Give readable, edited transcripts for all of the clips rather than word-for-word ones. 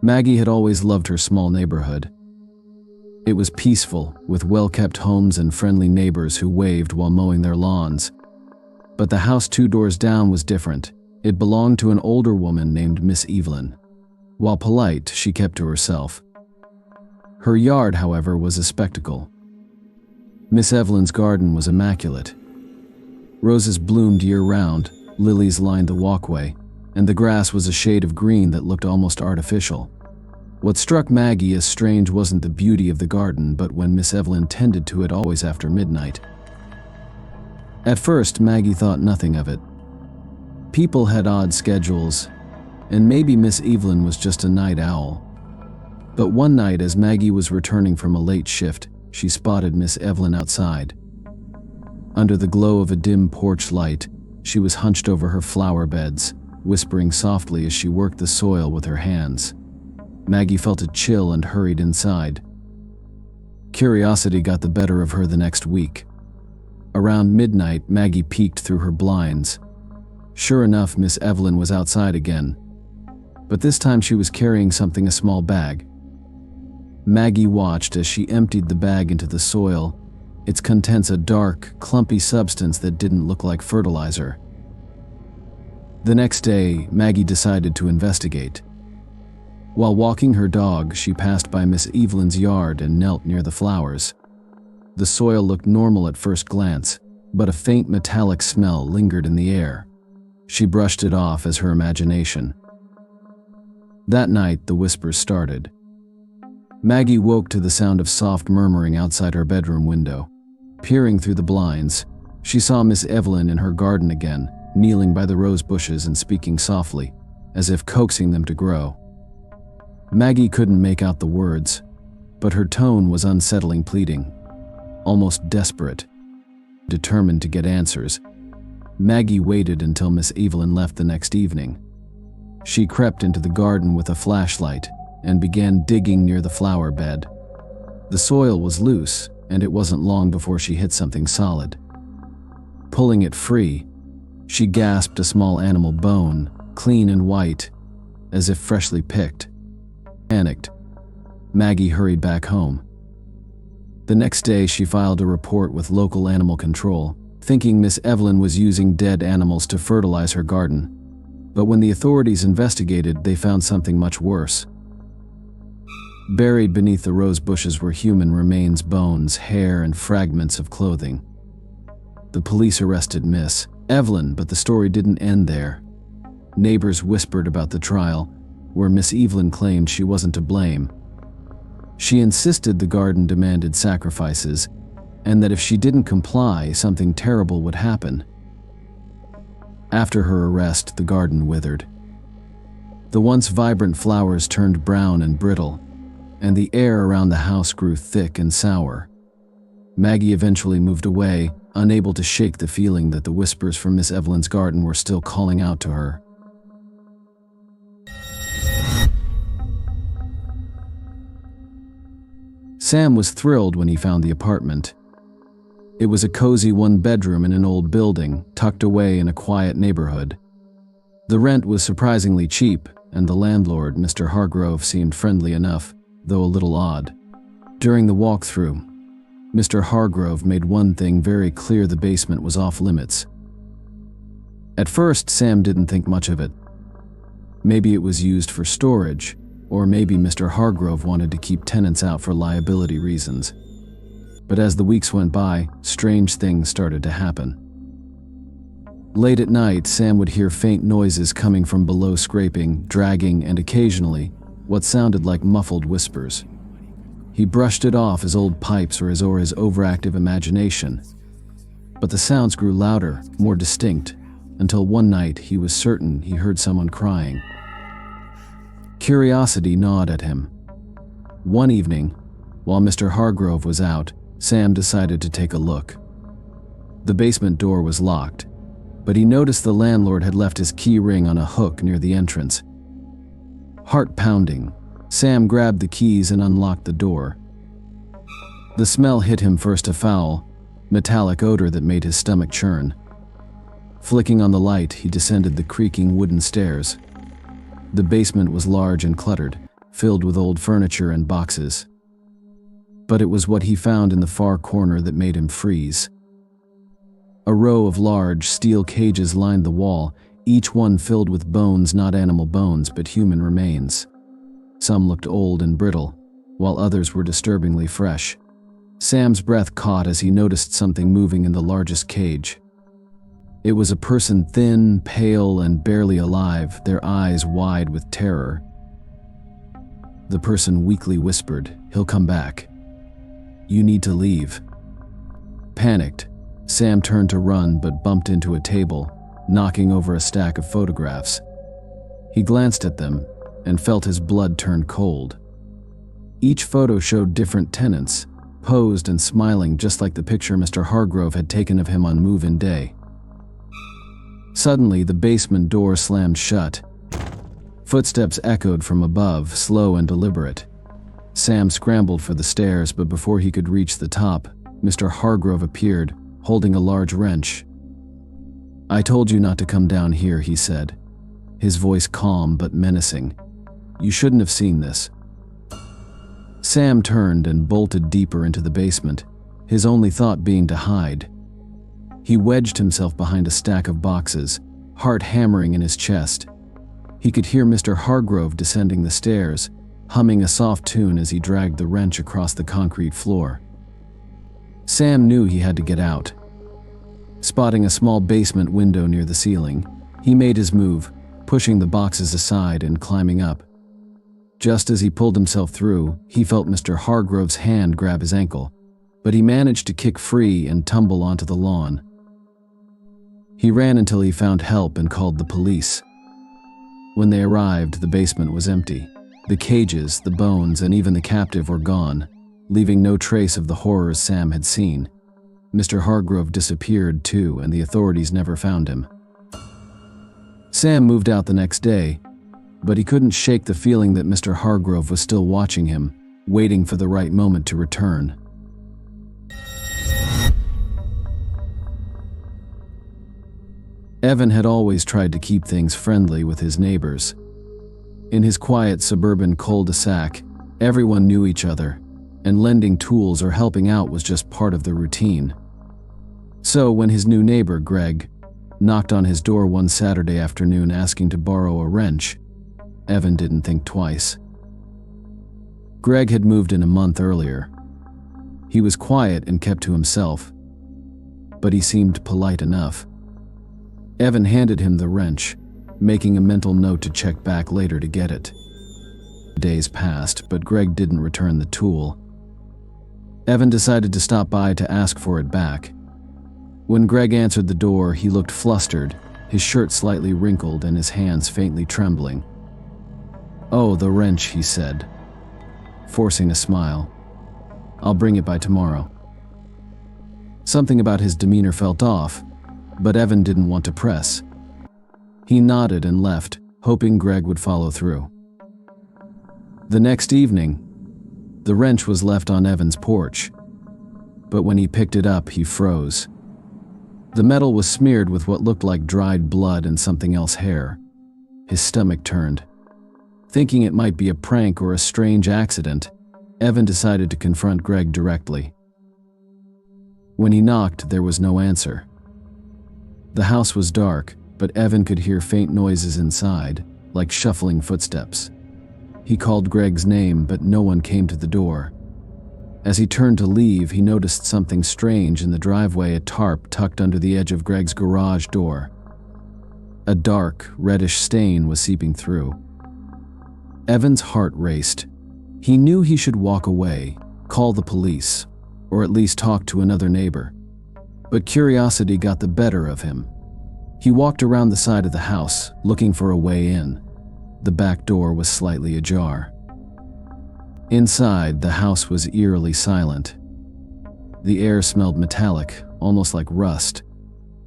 Maggie had always loved her small neighborhood. It was peaceful, with well-kept homes and friendly neighbors who waved while mowing their lawns. But the house 2 doors down was different. It belonged to an older woman named Miss Evelyn. While polite, she kept to herself. Her yard, however, was a spectacle. Miss Evelyn's garden was immaculate. Roses bloomed year-round, lilies lined the walkway, and the grass was a shade of green that looked almost artificial. What struck Maggie as strange wasn't the beauty of the garden, but when Miss Evelyn tended to it always after midnight. At first, Maggie thought nothing of it. People had odd schedules, and maybe Miss Evelyn was just a night owl. But one night, as Maggie was returning from a late shift, she spotted Miss Evelyn outside. Under the glow of a dim porch light, she was hunched over her flower beds, whispering softly as she worked the soil with her hands. Maggie felt a chill and hurried inside. Curiosity got the better of her the next week. Around midnight, Maggie peeked through her blinds. Sure enough, Miss Evelyn was outside again. But this time she was carrying a small bag. Maggie watched as she emptied the bag into the soil, its contents a dark, clumpy substance that didn't look like fertilizer. The next day, Maggie decided to investigate. While walking her dog, she passed by Miss Evelyn's yard and knelt near the flowers. The soil looked normal at first glance, but a faint metallic smell lingered in the air. She brushed it off as her imagination. That night, the whispers started. Maggie woke to the sound of soft murmuring outside her bedroom window. Peering through the blinds, she saw Miss Evelyn in her garden again, kneeling by the rose bushes and speaking softly, as if coaxing them to grow. Maggie couldn't make out the words, but her tone was unsettling, pleading, almost desperate. Determined to get answers, Maggie waited until Miss Evelyn left the next evening. She crept into the garden with a flashlight and began digging near the flower bed. The soil was loose, and it wasn't long before she hit something solid. Pulling it free, she gasped a small animal bone, clean and white, as if freshly picked. Panicked, Maggie hurried back home. The next day, she filed a report with local animal control, thinking Miss Evelyn was using dead animals to fertilize her garden. But when the authorities investigated, they found something much worse. Buried beneath the rose bushes were human remains, bones, hair, and fragments of clothing. The police arrested Miss Evelyn, but the story didn't end there. Neighbors whispered about the trial, where Miss Evelyn claimed she wasn't to blame. She insisted the garden demanded sacrifices, and that if she didn't comply, something terrible would happen. After her arrest, the garden withered. The once vibrant flowers turned brown and brittle, and the air around the house grew thick and sour. Maggie eventually moved away, unable to shake the feeling that the whispers from Miss Evelyn's garden were still calling out to her. Sam was thrilled when he found the apartment. It was a cozy one-bedroom in an old building, tucked away in a quiet neighborhood. The rent was surprisingly cheap, and the landlord, Mr. Hargrove, seemed friendly enough, though a little odd. During the walkthrough, Mr. Hargrove made one thing very clear: the basement was off limits. At first, Sam didn't think much of it. Maybe it was used for storage, or maybe Mr. Hargrove wanted to keep tenants out for liability reasons. But as the weeks went by, strange things started to happen. Late at night, Sam would hear faint noises coming from below, scraping, dragging, and occasionally, what sounded like muffled whispers. He brushed it off as old pipes or his overactive imagination. But the sounds grew louder, more distinct, until one night he was certain he heard someone crying. Curiosity gnawed at him. One evening, while Mr. Hargrove was out, Sam decided to take a look. The basement door was locked, but he noticed the landlord had left his key ring on a hook near the entrance. Heart pounding, Sam grabbed the keys and unlocked the door. The smell hit him first, a foul, metallic odor that made his stomach churn. Flicking on the light, he descended the creaking wooden stairs. The basement was large and cluttered, filled with old furniture and boxes. But it was what he found in the far corner that made him freeze. A row of large steel cages lined the wall, each one filled with bones, not animal bones, but human remains. Some looked old and brittle, while others were disturbingly fresh. Sam's breath caught as he noticed something moving in the largest cage. It was a person, thin, pale, and barely alive, their eyes wide with terror. The person weakly whispered, "He'll come back. You need to leave." Panicked, Sam turned to run but bumped into a table, knocking over a stack of photographs. He glanced at them and felt his blood turn cold. Each photo showed different tenants, posed and smiling just like the picture Mr. Hargrove had taken of him on move-in day. Suddenly, the basement door slammed shut. Footsteps echoed from above, slow and deliberate. Sam scrambled for the stairs, but before he could reach the top, Mr. Hargrove appeared, holding a large wrench. "I told you not to come down here," he said, his voice calm but menacing. "You shouldn't have seen this." Sam turned and bolted deeper into the basement, his only thought being to hide. He wedged himself behind a stack of boxes, heart hammering in his chest. He could hear Mr. Hargrove descending the stairs, humming a soft tune as he dragged the wrench across the concrete floor. Sam knew he had to get out. Spotting a small basement window near the ceiling, he made his move, pushing the boxes aside and climbing up. Just as he pulled himself through, he felt Mr. Hargrove's hand grab his ankle, but he managed to kick free and tumble onto the lawn. He ran until he found help and called the police. When they arrived, the basement was empty. The cages, the bones, and even the captive were gone, leaving no trace of the horrors Sam had seen. Mr. Hargrove disappeared too, and the authorities never found him. Sam moved out the next day, but he couldn't shake the feeling that Mr. Hargrove was still watching him, waiting for the right moment to return. Evan had always tried to keep things friendly with his neighbors. In his quiet suburban cul-de-sac, everyone knew each other, and lending tools or helping out was just part of the routine. So when his new neighbor, Greg, knocked on his door one Saturday afternoon asking to borrow a wrench, Evan didn't think twice. Greg had moved in a month earlier. He was quiet and kept to himself, but he seemed polite enough. Evan handed him the wrench, making a mental note to check back later to get it. Days passed, but Greg didn't return the tool. Evan decided to stop by to ask for it back. When Greg answered the door, he looked flustered, his shirt slightly wrinkled and his hands faintly trembling. "Oh, the wrench," he said, forcing a smile. "I'll bring it by tomorrow." Something about his demeanor felt off, but Evan didn't want to press. He nodded and left, hoping Greg would follow through. The next evening, the wrench was left on Evan's porch, but when he picked it up, he froze. The metal was smeared with what looked like dried blood and something else hair. His stomach turned. Thinking it might be a prank or a strange accident, Evan decided to confront Greg directly. When he knocked, there was no answer. The house was dark, but Evan could hear faint noises inside, like shuffling footsteps. He called Greg's name, but no one came to the door. As he turned to leave, he noticed something strange in the driveway, a tarp tucked under the edge of Greg's garage door. A dark, reddish stain was seeping through. Evan's heart raced. He knew he should walk away, call the police, or at least talk to another neighbor. But curiosity got the better of him. He walked around the side of the house, looking for a way in. The back door was slightly ajar. Inside, the house was eerily silent. The air smelled metallic, almost like rust.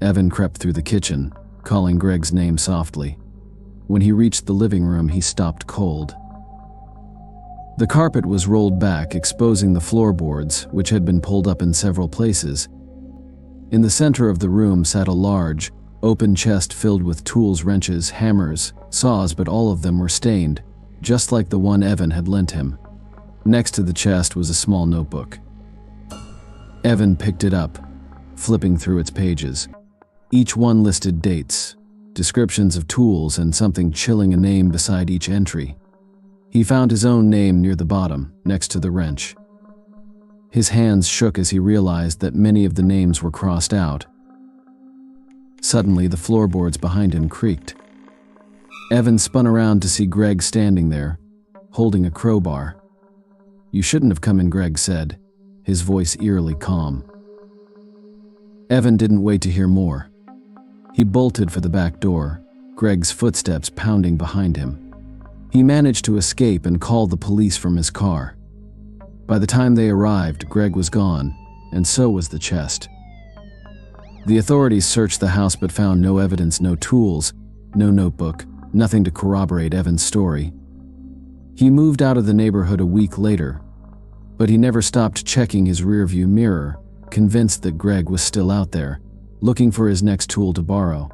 Evan crept through the kitchen, calling Greg's name softly. When he reached the living room, he stopped cold. The carpet was rolled back, exposing the floorboards, which had been pulled up in several places. In the center of the room sat a large, open chest filled with tools, wrenches, hammers, saws, but all of them were stained, just like the one Evan had lent him. Next to the chest was a small notebook. Evan picked it up, flipping through its pages. Each one listed dates, descriptions of tools, and something chilling a name beside each entry. He found his own name near the bottom, next to the wrench. His hands shook as he realized that many of the names were crossed out. Suddenly, the floorboards behind him creaked. Evan spun around to see Greg standing there, holding a crowbar. "You shouldn't have come in," Greg said, his voice eerily calm. Evan didn't wait to hear more. He bolted for the back door, Greg's footsteps pounding behind him. He managed to escape and called the police from his car. By the time they arrived, Greg was gone, and so was the chest. The authorities searched the house but found no evidence, no tools, no notebook, nothing to corroborate Evan's story. He moved out of the neighborhood a week later, but he never stopped checking his rearview mirror, convinced that Greg was still out there, looking for his next tool to borrow.